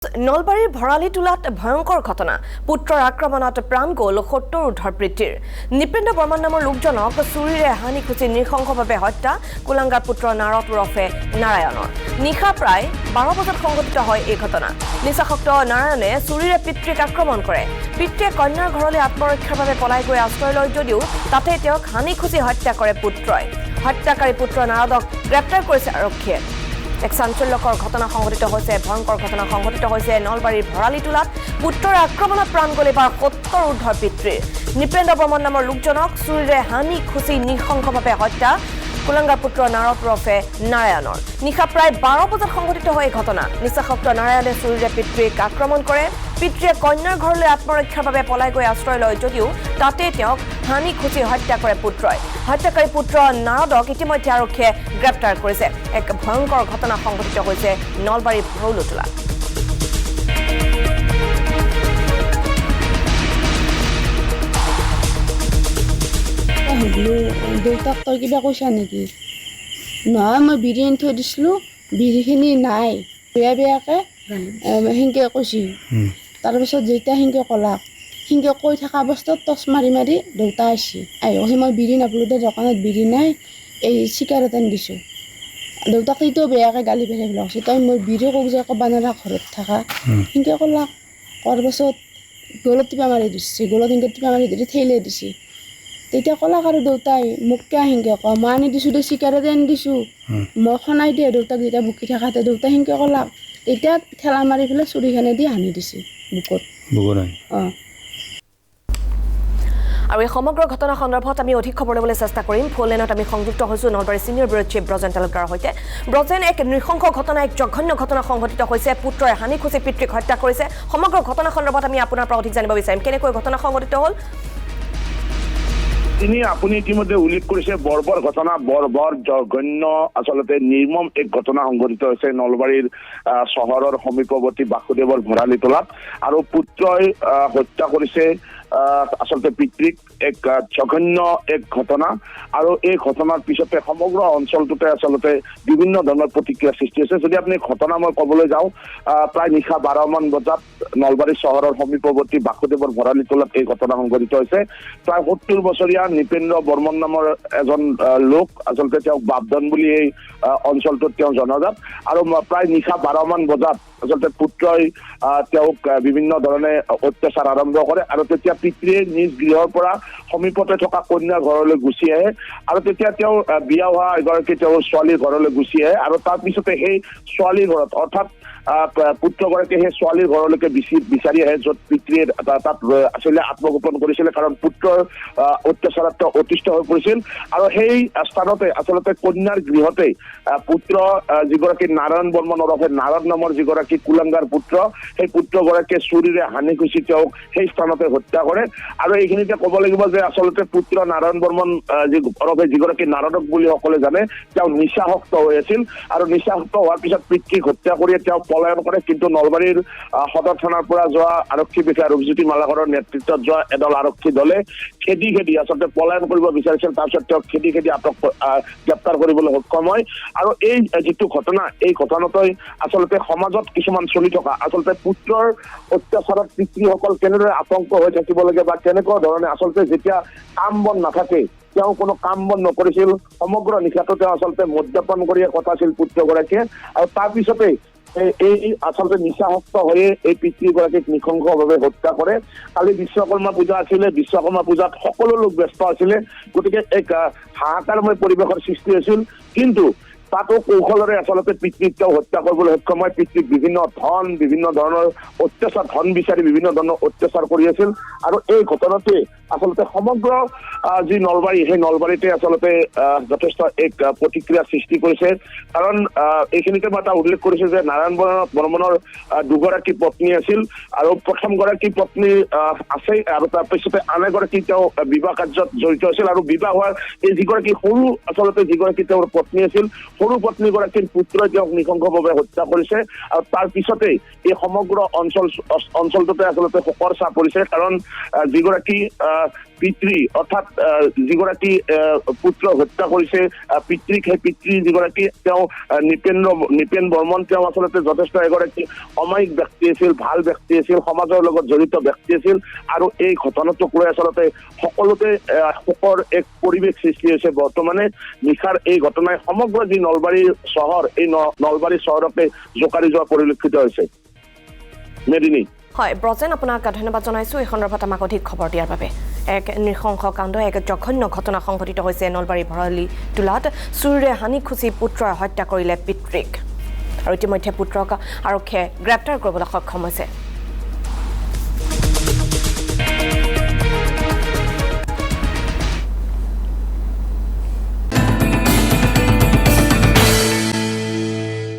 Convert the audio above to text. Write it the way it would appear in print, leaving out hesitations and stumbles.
নলবাৰীৰ ভৰালিটোলাত ভয়ংকৰ ঘটনা পুত্ৰৰ আক্ৰমণত প্ৰাণ গ'ল ৭০ ঊৰ্ধৰ পিতৃৰ নিপেন্দ্ৰ বৰ্মন নামৰ লোকজনক চুৰিৰে হানি খুচি নৃশংসভাৱে হত্যা কুলাঙ্গাৰ পুত্ৰ নাৰদ ওৰফে নাৰায়ণৰ নিশা প্ৰায় ১২ বজাত সংঘটিত হয় এই ঘটনা নিচাসক্ত নাৰায়ণে চুৰিৰে পিতৃক আক্ৰমণ কৰে পিতৃয়ে কন্যাৰ ঘৰলৈ আত্মৰক্ষাৰ বাবে পলাই গৈ আশ্ৰয় লয় যদিও তাতে তেওঁক হানি খুচি হত্যা কৰে পুত্ৰই হত্যাকাৰী পুত্ৰ নাৰদক গ্ৰেপ্তাৰ কৰিছে আৰক্ষীয়ে এক চাঞ্চল্যকৰ ঘটনা সংঘটিত হৈছে ভয়ংকৰ ঘটনা সংঘটিত হৈছে নলবাৰীৰ ভৰালিটোলাত পুত্ৰৰ আক্ৰমণত প্ৰাণ গ'ল এবাৰ ৭০ ঊৰ্ধৰ পিতৃৰ নিপেন্দ্ৰ বৰ্মন নামৰ লোকজনক চুৰিৰে হানি খুচি নৃশংসভাৱে হত্যা কুলাঙ্গাৰ পুত্ৰ নাৰদ ওৰফে নাৰায়ণৰ নিশা প্ৰায় ১২ বজাত সংঘটিত হয় এই ঘটনা নিচাসক্ত নাৰায়ণে চুৰিৰে পিতৃক আক্ৰমণ কৰে পিতৃয়ে কন্যাৰ ঘৰলৈ আত্মৰক্ষাৰ বাবে পলাই গৈ আশ্ৰয় লয় যদিও তাতে তেওঁক হানি খুচি হত্যা কৰে পুত্ৰই হত্যাকাৰী পুত্ৰ নাৰদক ইতিমধ্যে আৰক্ষীয়ে গ্ৰেপ্তাৰ কৰিছে এক ভয়ংকৰ ঘটনা সংঘটিত হৈছে নলবাৰীৰ ভৰালিটোলাত দেউতাক তই কিবা কৈছা নেকি নহয় মই বিৰি আনি থৈ দিছিলোঁ বিৰিখিনি নাই বেয়াকৈ সেনেকৈ কৈছি তাৰপিছত যেতিয়া সেনেকৈ ক'লাক সেনেকৈ কৈ থকা অৱস্থাত টচ মাৰি মাৰি দেউতা আহিছে আহি মই বিৰি নাপালোঁ দে দোকানত বিৰি নাই এই চিগাৰেট আনি দিছোঁ দেউতাক তেতিয়াও বেয়াকৈ গালি পেলাই লাগছে তই মই বিৰি কওক যে ক'ব নোৱাৰা ঘৰত থকা সেনেকৈ ক'লাক কৰাৰ পাছত গলত টিপা মাৰি দিছে গলত সেনেকৈ টিপা মাৰি ধৰি ঠেলিয়াই দিছে তেতিয়া ক'লাক আৰু দেউতাই মোক কিয় সেনেকৈ কওঁ মই আনি দিছোঁ দে চিগাৰেট আনি দিছোঁ মই খনাই দিয়ে দেউতাক যেতিয়া বুকি থাকাতে দেউতাই সেনেকৈ ক'লাক তেতিয়া ঠেলা মাৰি পেলাই চুৰিখনে দি হানি দিছে বুকত অঁ আৰু এই সমগ্ৰ ঘটনা সন্দৰ্ভত আমি অধিক খবৰ ল'বলৈ চেষ্টা কৰিম ফোন লাইনত আমি সংযুক্ত হৈছোঁ Nalbari senior bureau chief Brajen তালুকদাৰৰ সৈতে ব্ৰজেন এক নৃশংস ঘটনা এক জঘন্য ঘটনা সংঘটিত হৈছে পুত্ৰই হানি খুচি পিতৃক হত্যা কৰিছে সমগ্ৰ ঘটনা সন্দৰ্ভত আমি আপোনাৰ পৰা অধিক জানিব বিচাৰিম কেনেকৈ ঘটনা সংঘটিত হ'ল আপুনি ইতিমধ্যে উল্লেখ কৰিছে বৰ্বৰ ঘটনা বৰ জঘন্য আচলতে নিৰ্মম এক ঘটনা সংঘটিত হৈছে নলবাৰীৰ চহৰৰ সমীপৱৰ্তী বাসুদেৱৰ ভৰালিটোলাত আৰু পুত্ৰই হত্যা কৰিছে আচলতে পিতৃক এক জঘন্য এক ঘটনা আৰু এই ঘটনাৰ পিছতে সমগ্ৰ অঞ্চলটোতে আচলতে বিভিন্ন ধৰণৰ প্ৰতিক্ৰিয়া সৃষ্টি হৈছে যদি আপুনি ঘটনা মই ক'বলৈ যাওঁ প্ৰায় নিশা ১২ মান বজাত নলবাৰী চহৰৰ সমীপৱৰ্তী বাসুদেৱৰ ভৰালিটোলাত এই ঘটনা সংঘটিত হৈছে প্ৰায় ৭০ বছৰীয়া নিপেন্দ্ৰ বৰ্মন নামৰ এজন লোক আচলতে তেওঁক বাপধন বুলি এই অঞ্চলটোত তেওঁ জনাজাত আৰু প্ৰায় নিশা ১২ মান বজাত আচলতে পুত্ৰই তেওঁক বিভিন্ন ধৰণে অত্যাচাৰ আৰম্ভ কৰে আৰু তেতিয়া পিতৃয়ে নিজ গৃহৰ পৰা সমীপতে থকা কন্যাৰ ঘৰলৈ গুচি আহে আৰু তেতিয়া তেওঁ বিয়া হোৱা এগৰাকী তেওঁৰ ছোৱালীৰ ঘৰলৈ গুচি আহে আৰু তাৰপিছতে সেই ছোৱালীৰ ঘৰত অৰ্থাৎ পুত্ৰগৰাকীয়ে সেই ছোৱালীৰ ঘৰলৈকে বিচাৰি আহে য'ত পিতৃয়ে তাত আচলতে আত্মগোপন কৰিছিলে কাৰণ পুত্ৰৰ অত্যাচাৰত অতিষ্ঠ হৈ পৰিছিল আৰু সেই স্থানতে আচলতে কন্যাৰ গৃহতে পুত্ৰ যিগৰাকী নাৰায়ণ বৰ্মন ওৰফে নাৰদ নামৰ যিগৰাকী কুলাঙ্গাৰ পুত্ৰ সেই পুত্ৰগৰাকীয়ে চুৰিৰে হানি খুচি তেওঁক সেই স্থানতে হত্যা কৰে আৰু এইখিনিতে ক'ব লাগিব যে আচলতে পুত্ৰ নাৰায়ণ বৰ্মন ওৰফে যিগৰাকী নাৰদক বুলি সকলোৱে জানে তেওঁ নিচাসক্ত হৈ আছিল আৰু নিচাসক্ত হোৱাৰ পিছত পিতৃক হত্যা কৰি তেওঁ পলায়ন কৰে কিন্তু নলবাৰীৰ সদৰ থানাৰ পৰা যোৱা আৰক্ষী বিষয়া ৰূপজ্যোতি মালাকৰৰ নেতৃত্বত যোৱা এদল আৰক্ষী দলে খেদি আচলতে পলায়ন কৰিব বিচাৰিছিল তাৰপিছত তেওঁক খেদি গ্ৰেপ্তাৰ কৰিবলৈ সক্ষম হয় আৰু এই যিটো ঘটনা এই ঘটনাটোই আচলতে সমাজত কিছুমান চলি থকা আচলতে পুত্ৰৰ অত্যাচাৰত পিতৃসকল কেনেদৰে আতংক হৈ থাকিব লাগে বা কেনেকুৱা ধৰণে আচলতে যেতিয়া কাম বন নাথাকে তেওঁ কোনো কাম বন নকৰিছিল সমগ্ৰ নিশাটো তেওঁ আচলতে মদ্যপান কৰিয়ে কটাইছিল পুত্ৰগৰাকীয়ে আৰু তাৰপিছতে এই আচলতে নিচাসক্ত হৈয়ে এই পিতৃগৰাকীক নৃশংসভাৱে হত্যা কৰে কালি বিশ্বকৰ্মা পূজা আছিলে বিশ্বকৰ্মা পূজাত সকলো লোক ব্যস্ত আছিলে গতিকে এক হাহাকাৰময় পৰিৱেশৰ সৃষ্টি হৈছিল কিন্তু তাতো কৌশলৰে আচলতে পিতৃক তেওঁ হত্যা কৰিবলৈ সক্ষম হয় পিতৃক বিভিন্ন ধৰণৰ অত্যাচাৰ ধন বিচাৰি বিভিন্ন ধৰণৰ অত্যাচাৰ কৰি আছিল আৰু এই ঘটনাটোৱে আচলতে সমগ্ৰ যি নলবাৰী সেই নলবাৰীতে আচলতে যথেষ্ট এক প্ৰতিক্ৰিয়া সৃষ্টি কৰিছে কাৰণ এইখিনিতে মই এটা উল্লেখ কৰিছো যে নাৰায়ণ বৰ্মনৰ দুগৰাকী পত্নী আছিল আৰু প্ৰথমগৰাকী পত্নী আছে আৰু তাৰপিছতে আন এগৰাকী তেওঁ বিবাহ কাৰ্যত জড়িত আছিল আৰু বিবাহ হোৱাৰ এই যিগৰাকী সৰু আচলতে যিগৰাকী তেওঁৰ পত্নী আছিল সৰু পত্নীগৰাকীৰ পুত্ৰই তেওঁক নৃশংসভাৱে হত্যা কৰিছে আৰু তাৰ পিছতেই এই সমগ্ৰ অঞ্চলটোতে আচলতে শোকৰ ছাঁ পৰিছে কাৰণ যিগৰাকী পিতৃ অৰ্থাৎ যিগৰাকী পুত্ৰ হত্যা কৰিছে পিতৃক সেই পিতৃ যিগৰাকী তেওঁ নিপেন বৰ্মন তেওঁ আচলতে যথেষ্ট এগৰাকী অমায়িক ব্যক্তি আছিল ভাল ব্যক্তি আছিল সমাজৰ লগত জড়িত ব্যক্তি আছিল আৰু এই ঘটনাটোক লৈ আচলতে সকলোতে শোকৰ এক পৰিৱেশ সৃষ্টি হৈছে বৰ্তমানে নিশাৰ এই ঘটনাই সমগ্ৰ যি নলবাৰী চহৰ এই নলবাৰী চহৰকে জোকাৰি যোৱা পৰিলক্ষিত হৈছে মেদিনী হয় ব্ৰজেন আপোনাক ধন্যবাদ জনাইছোঁ এই সন্দৰ্ভত আমাক অধিক খবৰ দিয়াৰ বাবে এক নৃশংস কাণ্ড এক জঘন্য ঘটনা সংঘটিত হৈছে নলবাৰী ভৰালি তোলাত চুৰিৰে হানি খুচি পুত্ৰই হত্যা কৰিলে পিতৃক আৰু ইতিমধ্যে পুত্ৰক আৰক্ষীয়ে গ্ৰেপ্তাৰ কৰিবলৈ সক্ষম হৈছে